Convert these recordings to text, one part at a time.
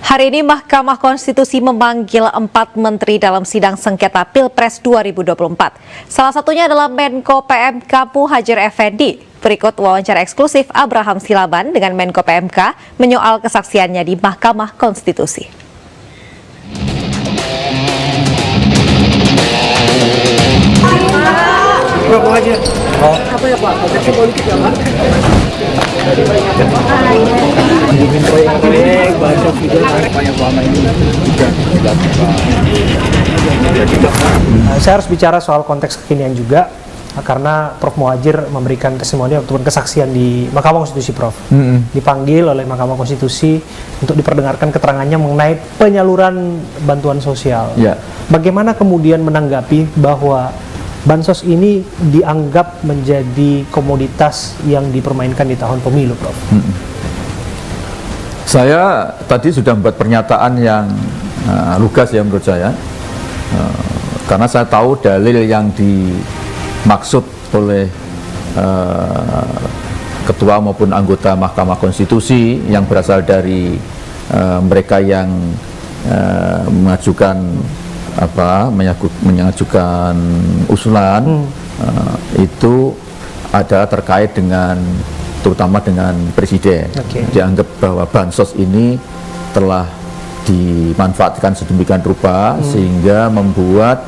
Hari ini Mahkamah Konstitusi memanggil 4 menteri dalam sidang sengketa Pilpres 2024. Salah satunya adalah Menko PMK Muhadjir Effendi. Berikut wawancara eksklusif Abraham Silaban dengan Menko PMK menyoal kesaksiannya di Mahkamah Konstitusi. Apa ya Pak? Konteks politik ya Pak? Saya harus bicara soal konteks kekinian juga, karena Prof. Muhadjir memberikan testimoni ataupun kesaksian di Mahkamah Konstitusi, Prof. Dipanggil oleh Mahkamah Konstitusi untuk diperdengarkan keterangannya mengenai penyaluran bantuan sosial. Bagaimana kemudian menanggapi bahwa bansos ini dianggap menjadi komoditas yang dipermainkan di tahun pemilu, Prof? Saya tadi sudah membuat pernyataan yang lugas ya menurut saya, karena saya tahu dalil yang dimaksud oleh ketua maupun anggota Mahkamah Konstitusi yang berasal dari mereka yang mengajukan mengajukan usulan itu ada terkait dengan terutama dengan presiden. Dianggap bahwa bansos ini telah dimanfaatkan sedemikian rupa sehingga membuat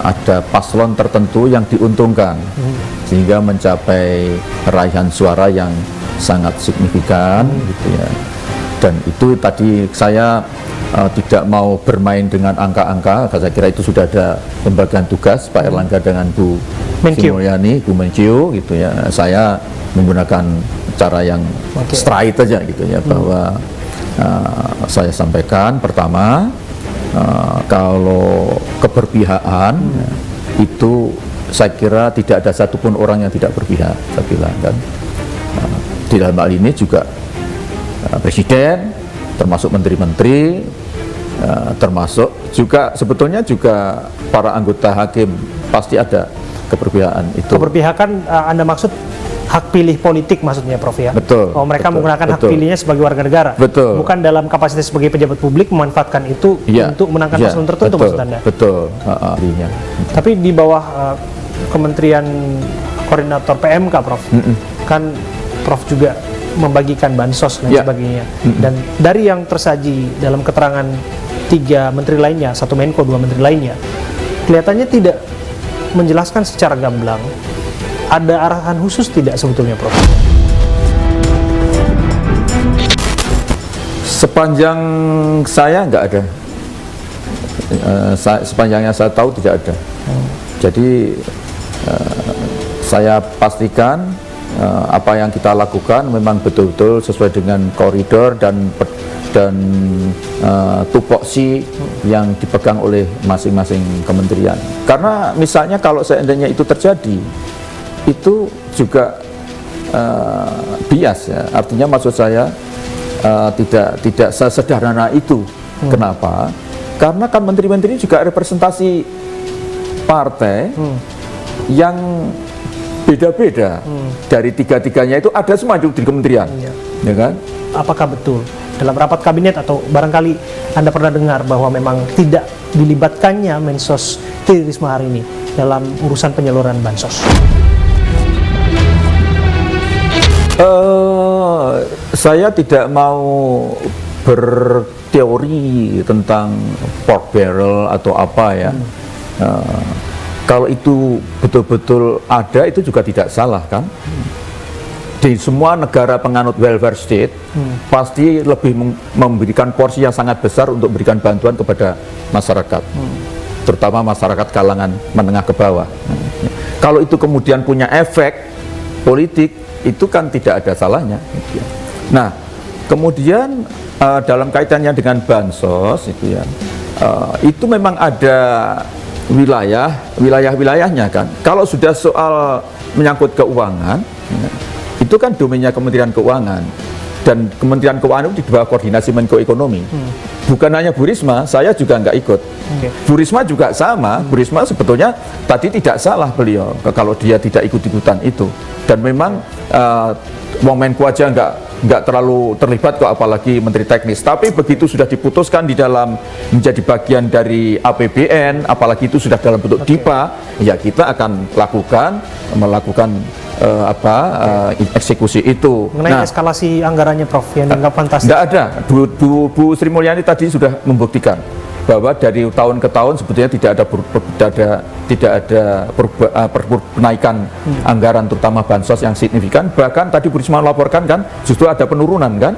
ada paslon tertentu yang diuntungkan sehingga mencapai raihan suara yang sangat signifikan gitu ya. Dan itu tadi saya tidak mau bermain dengan angka-angka, saya kira itu sudah ada pembagian tugas Pak Erlangga dengan Bu Sri Mulyani, Bu Menkyu gitu ya. Saya menggunakan cara yang straight aja gitu ya, bahwa saya sampaikan pertama, kalau keberpihakan itu saya kira tidak ada satupun orang yang tidak berpihak, saya bilang kan. Di dalam hal ini juga presiden, termasuk menteri-menteri, termasuk juga sebetulnya juga para anggota hakim pasti ada keberpihakan itu. Keberpihakan Anda maksud hak pilih politik maksudnya, Prof ya? Betul. Oh, mereka menggunakan hak pilihnya sebagai warga negara. Betul. Bukan dalam kapasitas sebagai pejabat publik memanfaatkan itu untuk menangkan paslon tertentu, maksud Anda? Betul. Tapi di bawah Kementerian Koordinator PMK, Prof, kan Prof juga membagikan bansos dan sebagainya. Dan dari yang tersaji dalam keterangan 3 menteri lainnya, 1 Menko, 2 menteri lainnya, kelihatannya tidak menjelaskan secara gamblang. Ada arahan khusus tidak sebetulnya, Prof? Sepanjang saya nggak ada. Sepanjangnya saya tahu tidak ada. Jadi saya pastikan apa yang kita lakukan memang betul-betul sesuai dengan koridor dan tupoksi yang dipegang oleh masing-masing kementerian. Karena misalnya kalau seandainya itu terjadi, itu juga bias ya. Artinya maksud saya tidak sesederhana itu. Kenapa? Karena kan menteri-menteri juga representasi partai yang beda-beda. Dari tiga-tiganya itu ada semua di kementerian, ya kan? Apakah betul dalam rapat kabinet atau barangkali Anda pernah dengar bahwa memang tidak dilibatkannya Mensos Tri Risma hari ini dalam urusan penyaluran bansos? Saya tidak mau berteori tentang pork barrel atau apa ya. Kalau itu betul-betul ada, itu juga tidak salah kan. Di semua negara penganut welfare state pasti lebih memberikan porsi yang sangat besar untuk memberikan bantuan kepada masyarakat, terutama masyarakat kalangan menengah ke bawah. Kalau itu kemudian punya efek politik, itu kan tidak ada salahnya. Nah, kemudian dalam kaitannya dengan bansos itu memang ada wilayahnya kan. Kalau sudah soal menyangkut keuangan, itu kan domainnya Kementerian Keuangan, dan Kementerian Keuangan itu di bawah koordinasi Menko Ekonomi. Bukan hanya Bu Risma, saya juga nggak ikut. Bu Risma juga sama. Bu Risma sebetulnya tadi tidak salah beliau kalau dia tidak ikut-ikutan itu. Dan memang Wong Menko aja nggak nggak terlalu terlibat kok, apalagi menteri teknis. Tapi begitu sudah diputuskan di dalam menjadi bagian dari APBN, apalagi itu sudah dalam bentuk DIPA, ya kita akan melakukan eksekusi itu. Mengenai eskalasi anggarannya Prof yang dianggap fantastis. Tidak ada. Bu Sri Mulyani tadi sudah membuktikan bahwa dari tahun ke tahun sebetulnya tidak ada kenaikan anggaran terutama bansos yang signifikan. Bahkan tadi Bu Risma melaporkan kan justru ada penurunan kan.